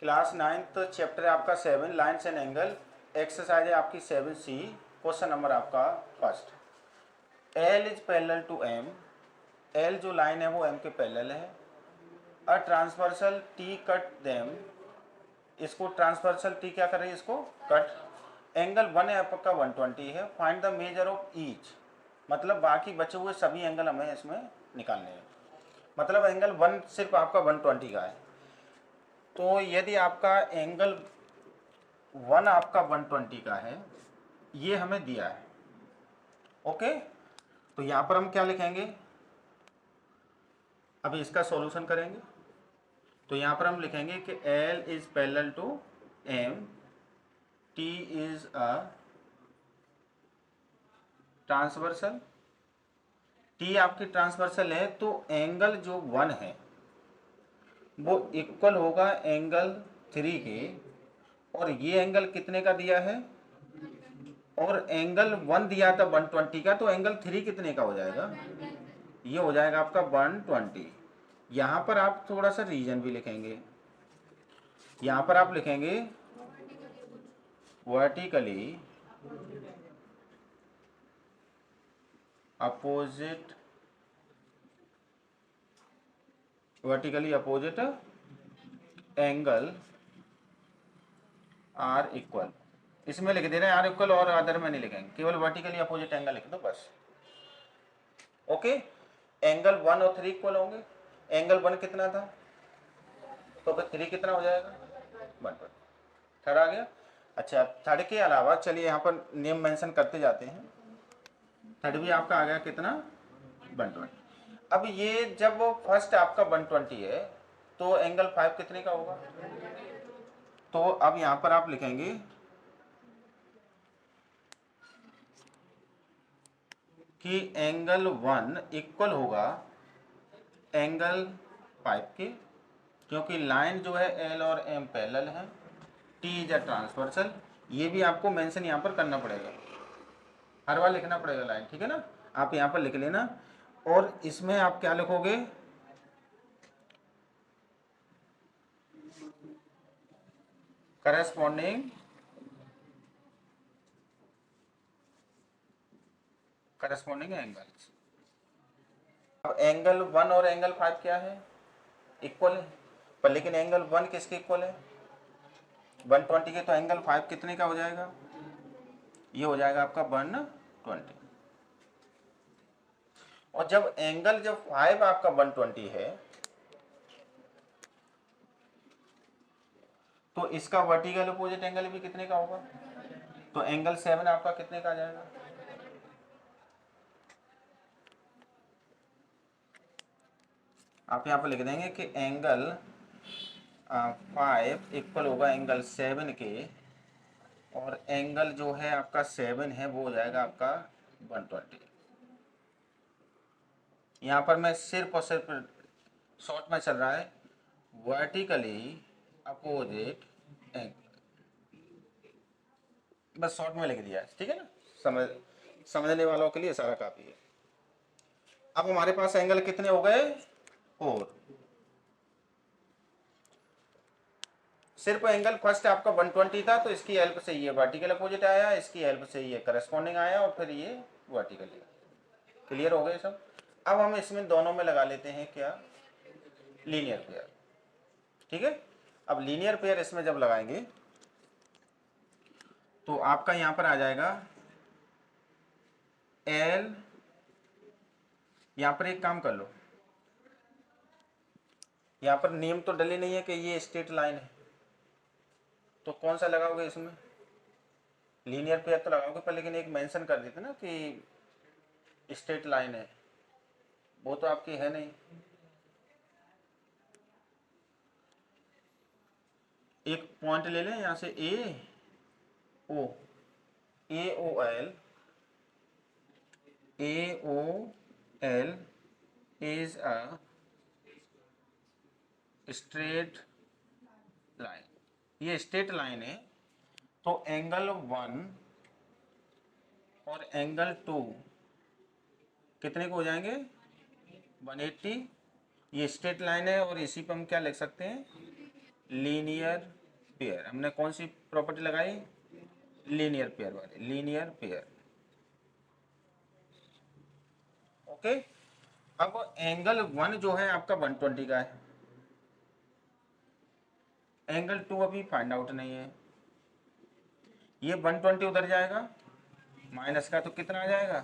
Class 9th chapter है आपका 7 lines and angle. Exercise है आपकी 7C। क्वेश्चन नंबर आपका first. L is parallel to M. L जो लाइन है वो एम के पैरेलल है। A transversal T cut them. इसको ट्रांसवर्सल टी क्या कर रही है, इसको कट। एंगल वन है आपका 120 है। Find the measure of each. मतलब बाकी बचे हुए सभी एंगल हमें इसमें निकालने हैं। मतलब एंगल वन सिर्फ आपका 120 का है। तो यदि आपका एंगल वन आपका 120 का है, ये हमें दिया है। ओके, तो यहां पर हम क्या लिखेंगे, अभी इसका सॉल्यूशन करेंगे। तो यहां पर हम लिखेंगे कि L is parallel to M, T is a transversal. T आपकी ट्रांसवर्सल है, तो एंगल जो वन है वो इक्वल होगा एंगल 3 के। और ये एंगल कितने का दिया है, और एंगल वन दिया था 120 का, तो एंगल 3 कितने का हो जाएगा, ये हो जाएगा आपका 120। यहां पर आप थोड़ा सा रीजन भी लिखेंगे। यहां पर आप लिखेंगे vertically opposite, vertically opposite angle are equal. इसमें लिख दे रहे हैं आर इक्वल, और अदर में नहीं लिखेंगे, केवल वर्टिकली अपोजिट एंगल लिख दो बस। ओके, एंगल वन और 3 इक्वल होंगे। एंगल वन कितना था, तो फिर 3 कितना हो जाएगा, 120। थर्ड आ गया। अच्छा, थर्ड के अलावा चलिए यहाँ पर नेम मेंशन करते जाते हैं। थर्ड भी आपका आ गया कितना, 120। अब ये जब वो फर्स्ट आपका 120 है, तो एंगल 5 कितने का होगा। तो अब यहाँ पर आप लिखेंगे कि एंगल वन इक्वल होगा एंगल 5 के, क्योंकि लाइन जो है एल और एम पैरेलल है। T is a transversal. ये भी आपको मेंशन यहाँ पर करना पड़ेगा, हर बार लिखना पड़ेगा लाइन, ठीक है ना। आप यहाँ पर लिख लेना, और इसमें आप क्या लिखोगे, करस्पॉन्डिंग एंगल्स। अब एंगल वन और एंगल 5 क्या है, इक्वल है। पर लेकिन एंगल वन किसके इक्वल है, 120 के। तो एंगल 5 कितने का हो जाएगा, ये हो जाएगा आपका 120। और जब एंगल जब 5 आपका 120 है, तो इसका वर्टिकल अपोजिट एंगल भी कितने का होगा, तो एंगल 7 आपका कितने का आ जाएगा, आप यहाँ पर लिख देंगे कि एंगल 5 इक्वल होगा एंगल 7 के, और एंगल जो है आपका 7 है वो हो जाएगा आपका 120। यहाँ पर मैं सिर्फ और सिर्फ शॉर्ट में चल रहा है, वर्टिकली अपोजिट एंगल, बस शॉर्ट में लिख दिया है, ठीक है ना। समझने वालों के लिए सारा काफी है। अब हमारे पास एंगल कितने हो गए, 4। सिर्फ एंगल फर्स्ट आपका 120 था, तो इसकी हेल्प से ये वर्टिकल अपोजिट आया, इसकी हेल्प से ये करस्पॉन्डिंग आया, और फिर ये वर्टिकली। क्लियर हो गए सब। अब हम इसमें दोनों में लगा लेते हैं क्या, लीनियर पेयर, ठीक है। अब लीनियर पेयर इसमें जब लगाएंगे, तो आपका यहां पर आ जाएगा एल। यहां पर एक काम कर लो, यहां पर नियम तो डले नहीं है कि ये स्ट्रेट लाइन है, तो कौन सा लगाओगे इसमें, लीनियर पेयर तो लगाओगे, पर लेकिन एक मेंशन कर देते ना कि स्ट्रेट लाइन है, वो तो आपकी है नहीं। एक पॉइंट ले लें यहां से, O, A O L is a straight line, ये स्ट्रेट लाइन है। तो एंगल 1 और एंगल 2 कितने को हो जाएंगे, 180। ये स्ट्रेट लाइन है, और इसी पर हम क्या लिख सकते हैं, लीनियर पेयर, हमने कौन सी प्रॉपर्टी लगाई, लीनियर पेयर वाली, लीनियर पेयर। ओके, अब एंगल 1 जो है आपका 120 का है, एंगल 2 अभी फाइंड आउट नहीं है, ये 120 उधर जाएगा माइनस का तो कितना आ जाएगा,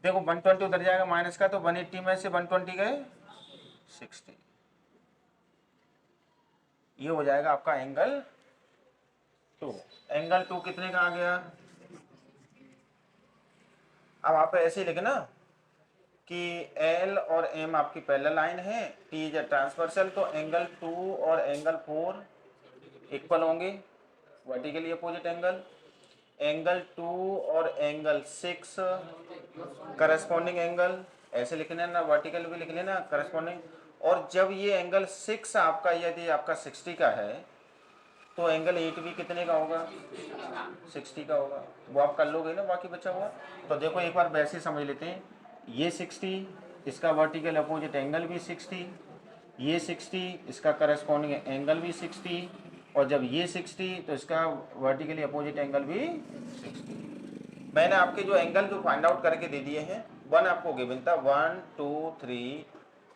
देखो 120 उधर जाएगा माइनस का तो 180 में से 120 गए 60, ये हो जाएगा आपका एंगल 2। एंगल 2 कितने का आ गया, अब आप ऐसे ही लिखना कि एल और एम आपकी पैरेलल लाइन है, टी इज अ ट्रांसवर्सल, तो एंगल 2 और एंगल 4 इक्वल होंगे, वर्टिकली अपोजिट एंगल। एंगल 2 और एंगल 6 करस्पॉन्डिंग एंगल, ऐसे लिखने ना, वर्टिकल भी लिख लेना करस्पॉन्डिंग। और जब ये एंगल 6 आपका यदि आपका 60 का है तो एंगल 8 भी कितने का होगा, 60 का होगा, वो आप कर लोगे ना बाकी बचा हुआ। तो देखो एक बार वैसे ही समझ लेते हैं, ये 60, इसका वर्टिकल अपोजिट एंगल भी 60, ये 60, इसका करस्पॉन्डिंग एंगल भी 60, और जब ये 60 तो इसका वर्टिकली अपोजिट एंगल भी 60। मैंने आपके जो एंगल जो फाइंड आउट करके दे दिए हैं, 1 आपको गिवन था, 1 2 3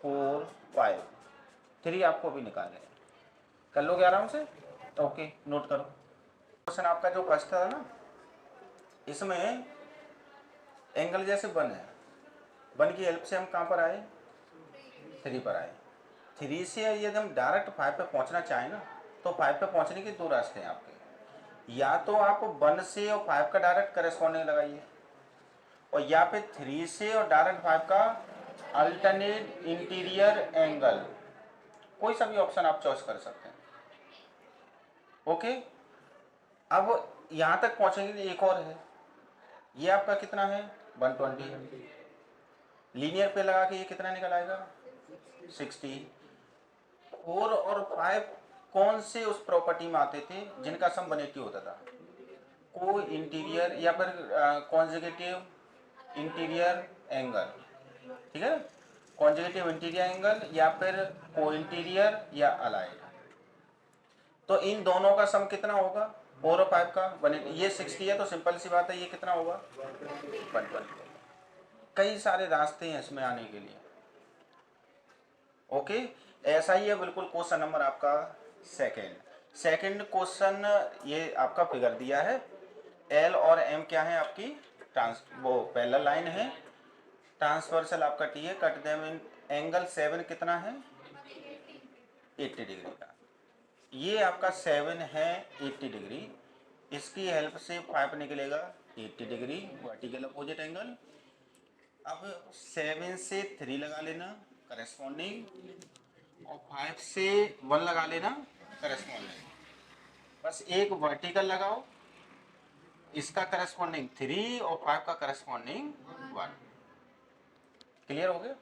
4 5, 3 आपको भी निकालना है, कर लोगे आराम से। ओके, नोट करो। क्वेश्चन आपका जो फर्स्ट था ना, इसमें एंगल जैसे 1 है, 1 की हेल्प से हम कहाँ पर आए, 3 पर आए। 3 से यदि हम डायरेक्ट 5 पे पहुंचना चाहें ना, तो 5 पे पहुंचने के 2 रास्ते हैं आपके, या तो आप 1 से और 5 का डायरेक्ट करस्पॉन्डिंग लगाइए, और या फिर 3 से और डायरेक्ट 5 का अल्टरनेट इंटीरियर एंगल, कोई सा भी ऑप्शन आप चॉइस कर सकते हैं। ओके, अब यहाँ तक पहुँचेंगे, एक और है, ये आपका कितना है 120, लीनियर पे लगा के ये कितना निकल आएगा 60। 4 और 5 कौन से उस प्रॉपर्टी में आते थे जिनका सम 180 होता था, को इंटीरियर या फिर कॉन्जुगेटिव इंटीरियर एंगल, ठीक है, कॉन्जुगेटिव इंटीरियर एंगल या फिर को इंटीरियर या अलाइड। तो इन दोनों का सम कितना होगा, 4 और 5 का 180, ये 60 है तो सिंपल सी बात है, ये कितना होगा 120। कई सारे रास्ते हैं इसमें आने के लिए। ओके, ऐसा ही है बिल्कुल क्वेश्चन नंबर आपका सेकंड क्वेश्चन, ये आपका फिगर दिया है, एल और एम क्या है आपकी वो पैरेलल लाइन है, ट्रांसवर्सल आपका टी है, कट देम इन एंगल 7 कितना है 80 डिग्री का, ये आपका 7 है 80 डिग्री, इसकी हेल्प से 5 निकलेगा 80 डिग्री वर्टिकल अपोजिट एंगल। अब 7 से 3 लगा लेना करेस्पॉन्डिंग, और 5 से 1 लगा लेना करेस्पॉन्डिंग, बस एक वर्टिकल लगाओ, इसका करस्पॉन्डिंग 3 और 5 का करस्पॉन्डिंग 1। क्लियर हो गया।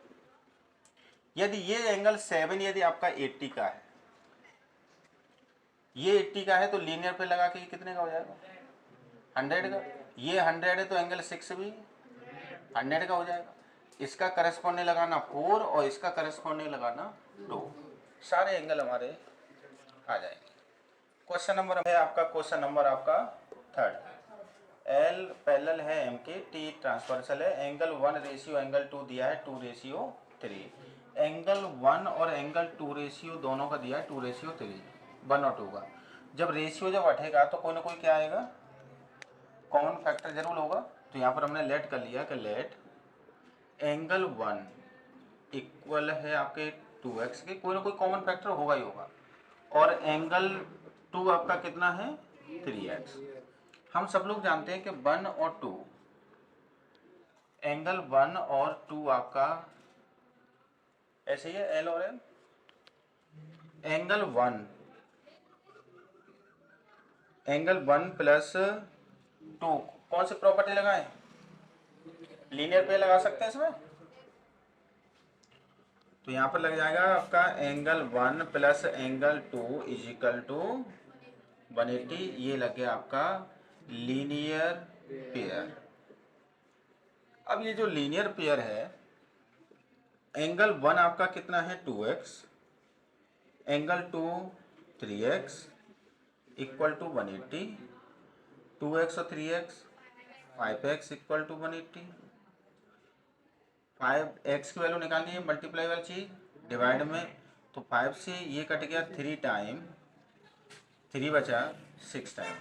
यदि ये एंगल 7 यदि आपका 80 का है, ये 80 का है, तो लीनियर पे लगा के कितने का हो जाएगा 100 का, ये 100 है तो एंगल 6 भी 100 का हो जाएगा, इसका करस्पॉन्डिंग लगाना 4 और इसका करस्पॉन्डिंग लगाना 2, सारे एंगल हमारे आ जाएंगे। क्वेश्चन नंबर है आपका, क्वेश्चन नंबर आपका थर्ड, एल पैरेलल है एम के, टी ट्रांसवर्सल है, एंगल 1 रेशियो एंगल 2 दिया है 2 रेशियो 3, एंगल 1 और एंगल 2 रेशियो दोनों का दिया है 2 रेशियो 3, 1 और 2 का। जब रेशियो जब हटेगा तो कोई ना कोई क्या आएगा, कॉमन फैक्टर जरूर होगा, तो यहाँ पर हमने लेट कर लिया कि लेट एंगल 1 इक्वल है आपके 2x के, कोई ना कोई कॉमन फैक्टर होगा ही होगा, और एंगल 2 आपका कितना है 3x। हम सब लोग जानते हैं कि 1 और 2, एंगल 1 और 2 आपका ऐसे ही है, एल और एम, एंगल 1 प्लस 2 कौन सी प्रॉपर्टी लगाएं, लीनियर पे लगा सकते हैं इसमें, तो यहाँ पर लग जाएगा आपका angle 1 plus angle 2 is equal to 180, ये लग गया आपका लीनियर पेयर। अब ये जो लीनियर पेयर है, एंगल 1 आपका कितना है 2x, angle 2 3x equal to 180, 2x और 3x 5x equal to 180। 5x की वैल्यू निकालनी है, मल्टीप्लाई वाली चीज डिवाइड में, तो 5 से ये कट गया 3 टाइम, 3 बचा 6 टाइम,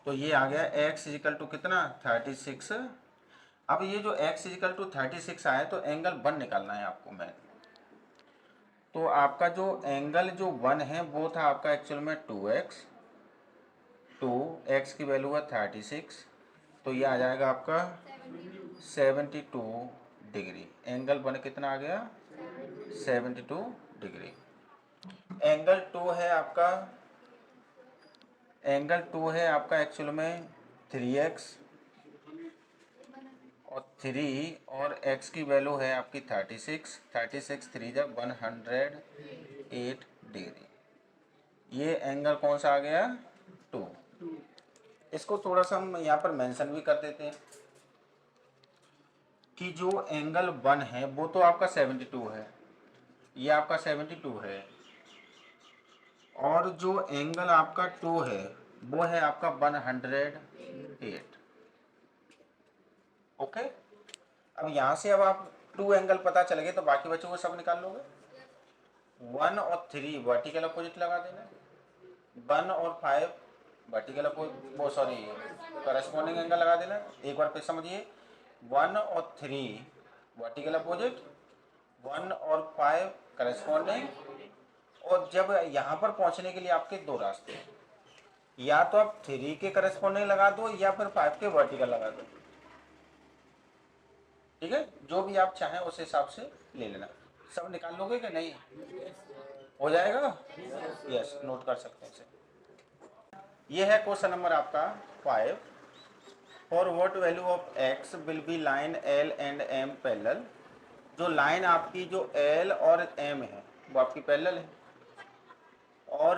तो ये आ गया x इजिकल टू कितना 36। अब ये जो x इजिकल टू 36 आया तो एंगल 1 निकालना है आपको मैन। तो आपका जो एंगल जो 1 है वो था आपका एक्चुअल में 2x, 2x की वैल्यू है 36, तो ये आ जाएगा आपका 72 डिग्री। एंगल 1 कितना आ गया 72 डिग्री। एंगल 2 है आपका, एंगल 2 है आपका एक्चुअल में 3x और 3 और x की वैल्यू है आपकी 36, 36 3 जब 108 डिग्री। ये एंगल कौन सा आ गया 2। इसको थोड़ा सा हम यहाँ पर मेंशन भी कर देते हैं कि जो एंगल 1 है वो तो आपका 72 है, ये आपका 72 है, और जो एंगल आपका 2 है वो है आपका 108। ओके, अब यहाँ से अब आप 2 एंगल पता चल गए तो बाकी बच्चों को सब निकाल लोगे। 1 और 3 वर्टिकल अपोजिट लगा देना, 1 और 5 वर्टिकल अपोजिट, वो सॉरी करस्पॉन्डिंग एंगल लगा देना। एक बार फिर समझिए, 1 और 3 वर्टिकल अपोजिट, 1 और 5 करस्पॉन्डिंग। और जब यहाँ पर पहुँचने के लिए आपके दो रास्ते हैं, या तो आप 3 के करस्पॉन्डिंग लगा दो या फिर 5 के वर्टिकल लगा दो। ठीक है, जो भी आप चाहें उस हिसाब से ले लेना। सब निकाल लोगे कि नहीं, हो जाएगा? यस, नोट कर सकते हैं इसे। ये है क्वेश्चन नंबर आपका 5। For what value of x will be line L and M parallel. जो लाइन आपकी जो L और M है वो आपकी पैरेलल है, और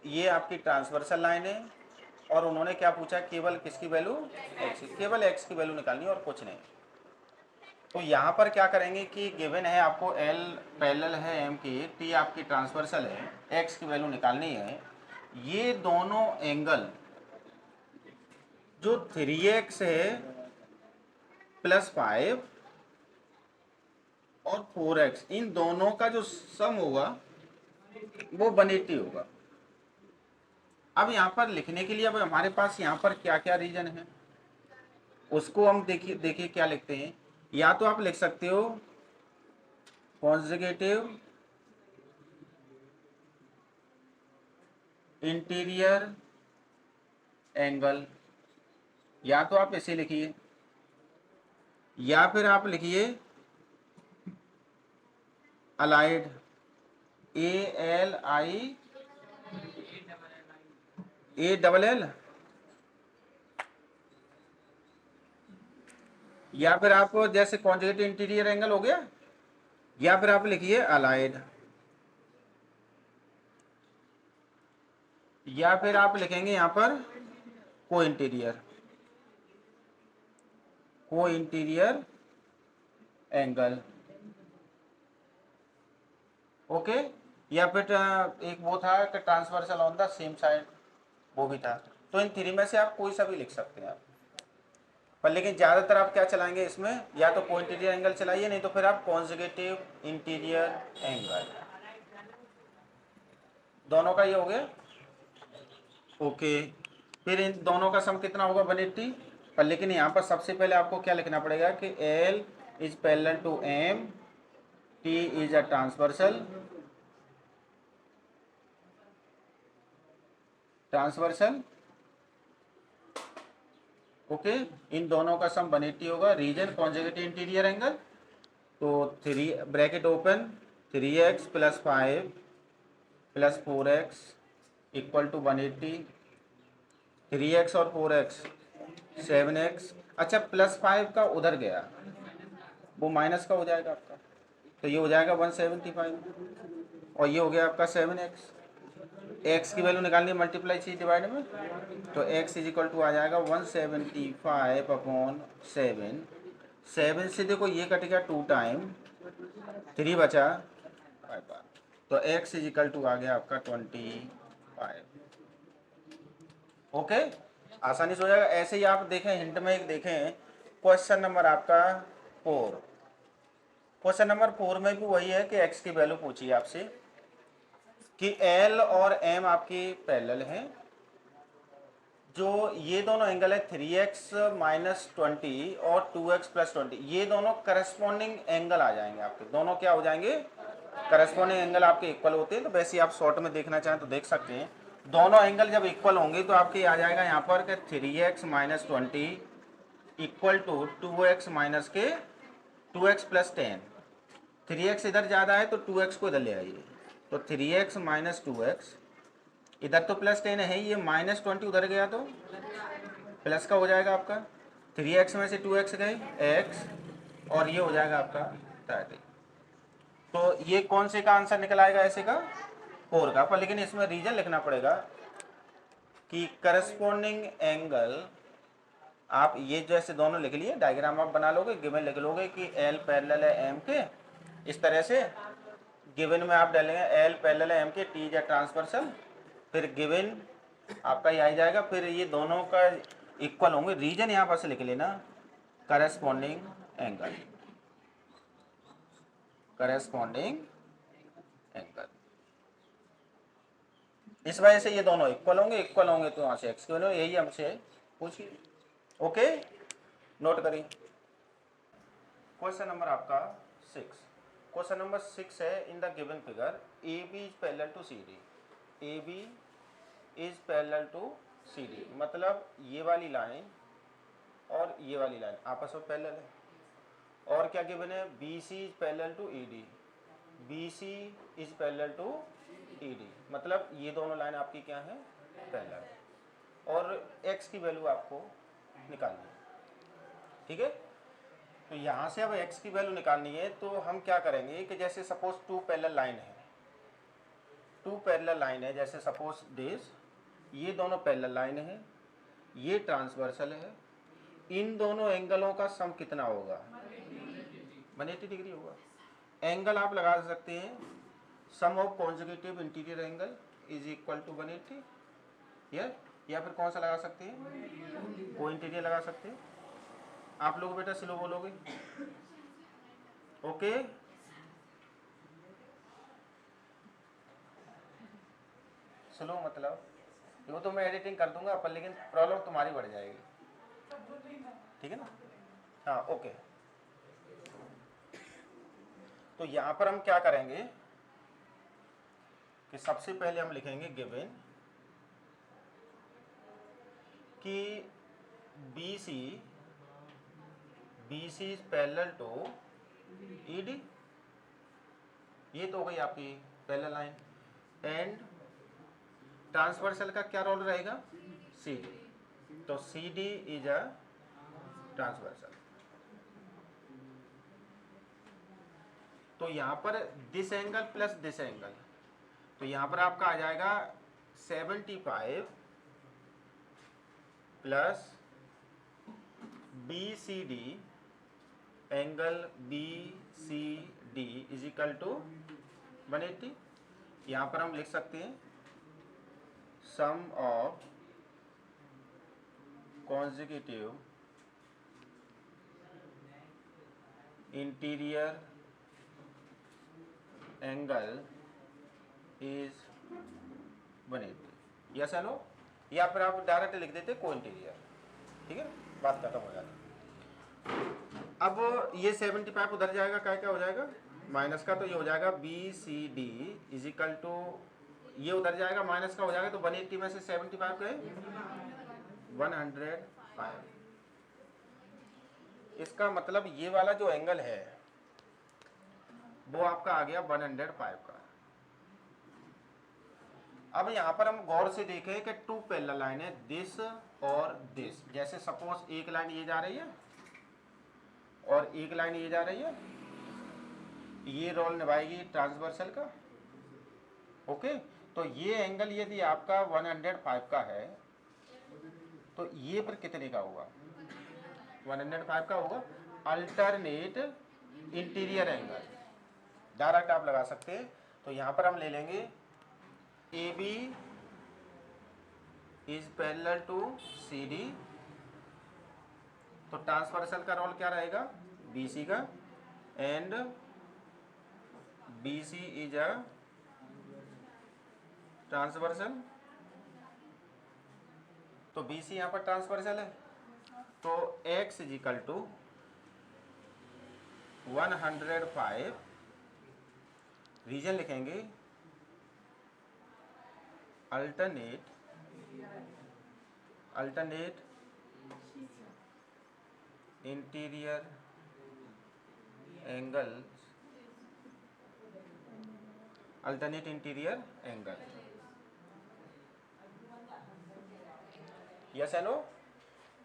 ये आपकी ट्रांसवर्सल लाइन है, और उन्होंने क्या पूछा, केवल किसकी वैल्यू x, केवल x की वैल्यू निकालनी है और कुछ नहीं। तो यहाँ पर क्या करेंगे कि गिवन है आपको L पैरेलल है M की, T आपकी ट्रांसवर्सल है, x की वैल्यू निकालनी है। ये दोनों एंगल जो 3x है प्लस 5 और 4x, इन दोनों का जो सम होगा वो 180 होगा। अब यहाँ पर लिखने के लिए अब हमारे पास यहाँ पर क्या क्या रीजन है उसको हम देखिए क्या लिखते हैं। या तो आप लिख सकते हो कॉन्जुगेटिव इंटीरियर एंगल, या तो आप इसे लिखिए, या फिर आप लिखिए अलाइड, ALIALL, या फिर आप जैसे कॉन्जुगेटिव इंटीरियर एंगल हो गया, या फिर आप लिखिए अलाइड, या फिर आप लिखेंगे यहाँ पर को इंटीरियर एंगल। ओके, या फिर एक वो था कि transversal on the same side, वो भी था। तो इन 3 में से आप कोई सा भी लिख सकते हैं आप, पर लेकिन ज़्यादातर आप क्या चलाएंगे इसमें, या तो को इंटीरियर एंगल चलाइए, नहीं तो फिर आप कॉन्जुगेटिव इंटीरियर एंगल। दोनों का ये हो गया। ओके, फिर इन दोनों का सम कितना होगा 180। पर लेकिन यहाँ पर सबसे पहले आपको क्या लिखना पड़ेगा कि L is parallel to M, T is a transversal, okay, इन दोनों का सम 180 होगा। रीजन कॉन्जुगेटिव इंटीरियर एंगल, तो 3 bracket open 3x plus 5 plus 4x equal to 180, 3x और 4x 7x। अच्छा, प्लस 5 का उधर गया, वो माइनस का हो जाएगा आपका, तो ये हो जाएगा 175, और ये हो गया आपका 7x। x की वैल्यू निकालनी है, मल्टीप्लाई चाहिए डिवाइड में, तो x इज इक्वल टू आ जाएगा 175 अपॉन 7। 7 से देखो ये कट गया 2 टाइम, 3 बचा 5 बार, तो x इज इक्वल टू आ गया आपका 25। ओके, आसानी से हो जाएगा। ऐसे ही आप देखें हिंट में एक देखें, क्वेश्चन नंबर आपका 4, क्वेश्चन नंबर 4 में भी वही है कि x की वैल्यू पूछी है आपसे कि l और m आपकी पैरेलल हैं, जो ये दोनों एंगल है 3x माइनस 20 और 2x प्लस 20, ये दोनों करस्पॉन्डिंग एंगल आ जाएंगे आपके, दोनों क्या हो जाएंगे, करस्पॉन्डिंग एंगल आपके इक्वल होते हैं। तो वैसे ही आप शॉर्ट में देखना चाहें तो देख सकते हैं, दोनों एंगल जब इक्वल होंगे तो आपके आ जाएगा यहाँ पर कि 3x minus 20 equal to 2x minus के 2x प्लस 10। 3x इधर ज़्यादा है तो 2x को इधर ले आइए, तो 3x माइनस 2x, इधर तो प्लस 10 है, ये माइनस 20 उधर गया तो प्लस का हो जाएगा आपका, 3x में से 2x गए x, और ये हो जाएगा आपका 30। तो ये कौन से का आंसर निकल आएगा, ऐसे का 4 का। पर लेकिन इसमें रीजन लिखना पड़ेगा कि करस्पॉन्डिंग एंगल, आप ये जैसे दोनों लिख लिए, डायग्राम आप बना लोगे, गिवन लिख लोगे कि L पैरेलल है M के, इस तरह से गिवन में आप डालेंगे L पैरेलल है M के, T या ट्रांसवर्सल, फिर गिवन आपका ये आ जाएगा, फिर ये दोनों का इक्वल होंगे। रीजन यहाँ पर से लिख लेना, करस्पॉन्डिंग एंगल, करस्पॉन्डिंग एंगल, इस वजह से ये दोनों इक्वल होंगे, इक्वल होंगे तो यहाँ से x की वैल्यू, यही हमसे पूछिए। ओके, नोट करिए। क्वेश्चन नंबर आपका 6, क्वेश्चन नंबर 6 है, in the given figure AB is parallel to CD, AB is parallel to CD, मतलब ये वाली लाइन और ये वाली लाइन आपस में पैरेलल है। और क्या गिवन है, BC is parallel to ED, BC is parallel to ED, मतलब ये दोनों लाइन आपकी क्या है, पैरेलल, और x की वैल्यू आपको निकालनी है। ठीक है, तो यहाँ से अब x की वैल्यू निकालनी है, तो हम क्या करेंगे कि जैसे सपोज 2 पैरेलल लाइन है, 2 पैरेलल लाइन है, जैसे सपोज दिस, ये दोनों पैरेलल लाइन है, ये ट्रांसवर्सल है, इन दोनों एंगलों का सम कितना होगा, 180 डिग्री होगा। एंगल आप लगा सकते हैं, sum of conjugative interior angle is equal to 180, या फिर कौन सा लगा सकते हैं, को इंटीरियर लगा सकते हैं। आप लोग बेटा स्लो बोलोगे, ओके। स्लो मतलब वो तो मैं एडिटिंग कर दूंगा, पर लेकिन प्रॉब्लम तुम्हारी बढ़ जाएगी, ठीक है ना। हाँ ओके, तो यहाँ पर हम क्या करेंगे कि सबसे पहले हम लिखेंगे गिवन कि BC is parallel to ED, ये तो हो गई आपकी पैरेलल लाइन, एंड ट्रांसवर्सल का क्या रोल रहेगा, CD, तो CD इज अ ट्रांसवर्सल। तो यहाँ पर this angle plus this angle, तो यहाँ पर आपका आ जाएगा 75 plus BCD, angle BCD is equal to 180। यहाँ पर हम लिख सकते हैं sum of conjugative interior angle is 180, yes hello, या फिर आप डायरेक्ट लिख देते को इंटीरियर, ठीक है, बात खत्म हो जाती। अब ये 75 उधर जाएगा, क्या हो जाएगा माइनस का, तो ये हो जाएगा BCD इज इक्वल टू, ये उधर जाएगा माइनस का हो जाएगा, तो 180 में से 75 गए 105। इसका मतलब ये वाला जो एंगल है वो आपका आ गया 105 का। अब यहाँ पर हम गौर से देखें कि 2 पैरेलल लाइन है, दिस और दिस, जैसे सपोज एक लाइन ये जा रही है और एक लाइन ये जा रही है, ये रोल निभाएगी ट्रांसवर्सल का, ओके। तो ये एंगल यदि आपका 105 का है तो ये पर कितने का होगा, 105 का होगा। अल्टरनेट इंटीरियर एंगल डायरेक्ट आप लगा सकते हैं, तो यहाँ पर हम ले लेंगे A B is parallel to C D, तो ट्रांसवर्सल का रोल क्या रहेगा, बी सी का, and B C is a transversal, तो बी सी यहाँ पर ट्रांसवर्सल है, तो x is equal to 105, reason लिखेंगे alternate interior angle, alternate interior angle, yes है नो।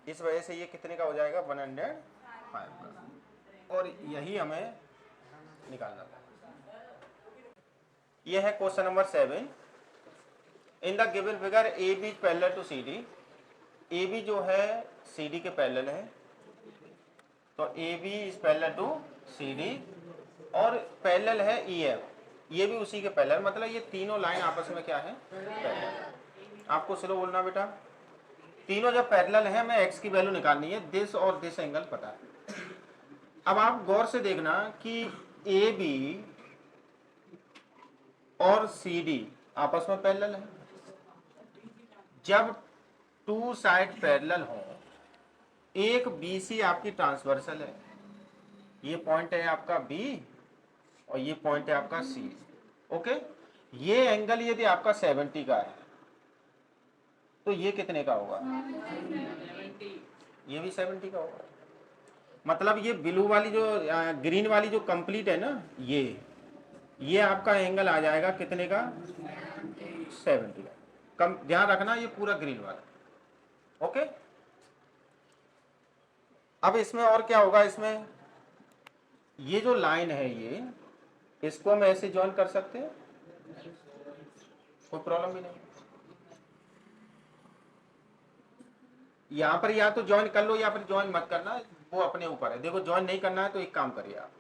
इस वजह से ये कितने का हो जाएगा, 105 का, और यही हमें निकालना था। यह है question number 7। In the given figure A B parallel to C D, A B जो है सी डी के पैरेलल है, तो A B is parallel to C D, और पैरेलल है ई एफ, ये भी उसी के पैरेलल, मतलब ये तीनों लाइन आपस में क्या है, पैरेलल। आपको स्लो बोलना बेटा, तीनों जब पैरेलल है, हमें एक्स की वैल्यू निकालनी है, दिस और दिस एंगल पता है। अब आप गौर से देखना कि ए बी और सी डी आपस में पैरेलल है। जब टू साइड पैरेलल हो, एक बी सी आपकी ट्रांसवर्सल है, ये पॉइंट है आपका बी और ये पॉइंट है आपका सी, ओके। ये एंगल यदि आपका 70 का है, तो ये कितने का होगा, ये भी 70 का होगा। मतलब ये ब्लू वाली जो ग्रीन वाली जो कंप्लीट है ना, ये आपका एंगल आ जाएगा कितने का, 70 का। कम ध्यान रखना, ये पूरा ग्रीन वाला, ओके। अब इसमें और क्या होगा, इसमें ये जो लाइन है, ये इसको हम ऐसे ज्वाइन कर सकते हैं, कोई प्रॉब्लम भी नहीं। यहां पर या तो ज्वाइन कर लो या फिर ज्वाइन मत करना, वो अपने ऊपर है। देखो ज्वाइन नहीं करना है तो एक काम करिए आप,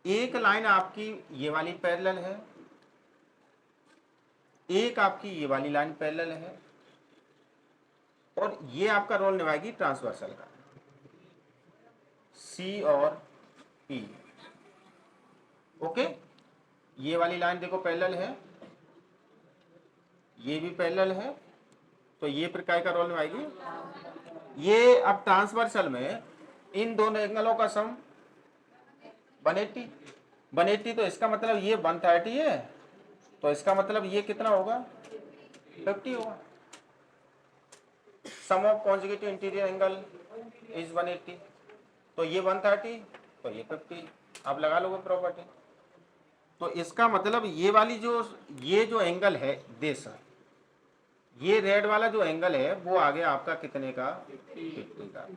एक लाइन आपकी ये वाली पैरेलल है, एक आपकी ये वाली लाइन पैरेलल है, और ये आपका रोल निभाएगी ट्रांसवर्सल का, सी और ई, ओके। ये वाली लाइन देखो पैरेलल है, ये भी पैरेलल है, तो ये प्रकार का रोल निभाएगी। ये अब ट्रांसवर्सल में इन दोनों एंगलों का सम 180, तो इसका मतलब ये 130 है, तो इसका मतलब ये कितना होगा, 50 होगा। Sum of conjugative interior angle is 180, तो ये 130, तो ये 50, आप लगा लोगे प्रॉपर्टी। तो इसका मतलब ये जो एंगल है दिस, ये रेड वाला जो एंगल है वो आ गया आपका कितने का, 50 का।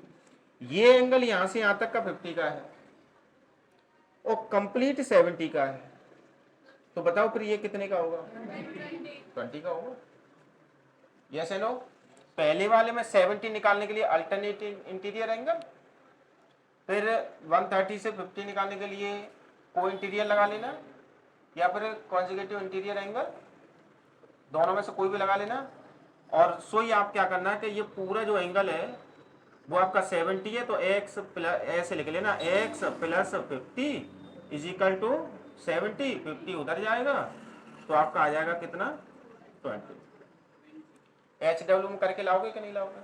ये एंगल यहां से यहां तक का 50 का है और कंप्लीट 70 का है, तो बताओ फिर ये कितने का होगा, 20 का होगा, यस एंड नो। पहले वाले में 70 निकालने के लिए अल्टरनेट इंटीरियर एंगल, फिर 130 से 50 निकालने के लिए को इंटीरियर लगा लेना, या फिर कॉन्जुगेटिव इंटीरियर एंगल, दोनों में से कोई भी लगा लेना। और सो ही आप क्या करना है कि ये पूरा जो एंगल है वो आपका 70 है, तो x प्लस ऐसे लिख लेना, x plus 50 is equal to 70, 50 उधर जाएगा, तो आपका आ जाएगा कितना, 20। HW में करके लाओगे कि नहीं लाओगे।